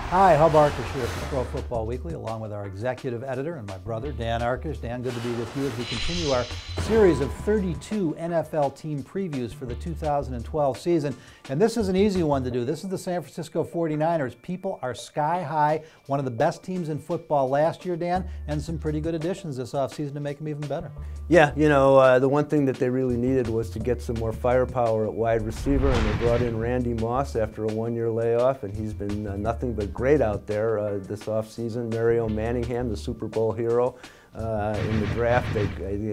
Hi, Hub Arkush here for Pro Football Weekly, along with our executive editor and my brother, Dan Arkush. Dan, good to be with you as we continue our series of 32 NFL team previews for the 2012 season. And this is an easy one to do. This is the San Francisco 49ers. People are sky high, one of the best teams in football last year, Dan, and some pretty good additions this offseason to make them even better. Yeah, you know, the one thing that they really needed was to get some more firepower at wide receiver, and they brought in Randy Moss after a one-year layoff, and he's been nothing but great out there this offseason. WRs Manningham, the Super Bowl hero. In the draft, they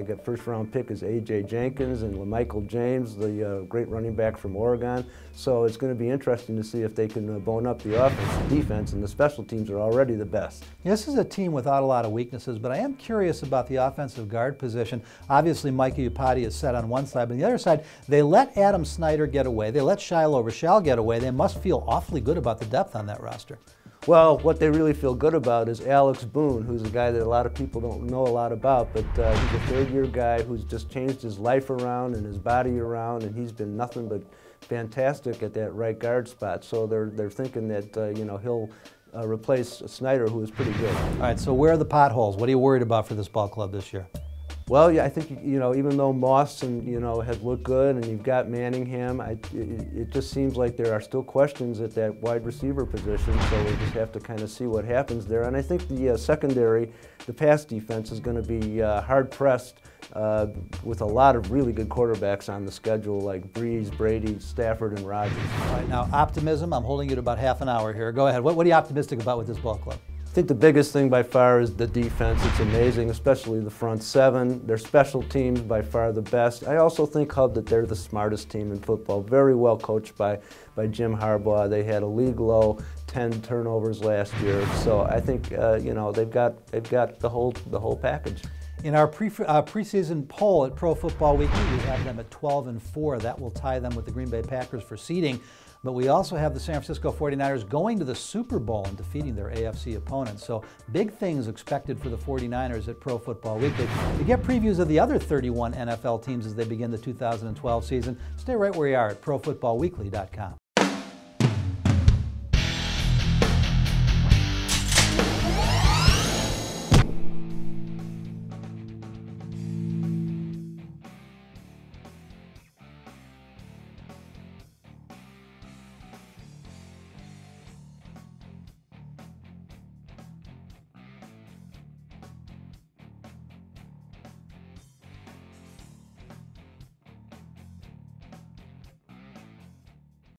got first-round pick is Jenkins and LaMichael James, the great running back from Oregon. So it's going to be interesting to see if they can bone up the offense and defense, and the special teams are already the best. This is a team without a lot of weaknesses, but I am curious about the offensive guard position. Obviously, Micah Iupati is set on one side, but on the other side, they let Adam Snyder get away. They let Shiloh Rachal get away. They must feel awfully good about the depth on that roster. Well, what they really feel good about is Alex Boone, who's a guy that a lot of people don't know a lot about, but he's a third-year guy who's just changed his life around and his body around, and he's been nothing but fantastic at that right guard spot. So they're thinking that you know, he'll replace Snyder, who is pretty good. All right, so where are the potholes? What are you worried about for this ball club this year? Well, yeah, I think, you know, even though Moss and, you know, has looked good, and you've got Manningham, it just seems like there are still questions at that wide receiver position, so we'll just have to kind of see what happens there. And I think the secondary, the pass defense, is going to be hard-pressed with a lot of really good quarterbacks on the schedule, like Breeze, Brady, Stafford, and Rodgers. All right, now optimism, I'm holding you to about half an hour here. Go ahead. What are you optimistic about with this ball club? I think the biggest thing by far is the defense. It's amazing, especially the front seven. Their special teams by far the best. I also think, Hub, that they're the smartest team in football. Very well coached by Jim Harbaugh. They had a league low 10 turnovers last year. So I think you know, they've got the whole package. In our preseason poll at Pro Football Weekly, we have them at 12-4. That will tie them with the Green Bay Packers for seeding. But we also have the San Francisco 49ers going to the Super Bowl and defeating their AFC opponents. So big things expected for the 49ers at Pro Football Weekly. To get previews of the other 31 NFL teams as they begin the 2012 season, stay right where you are at ProFootballWeekly.com.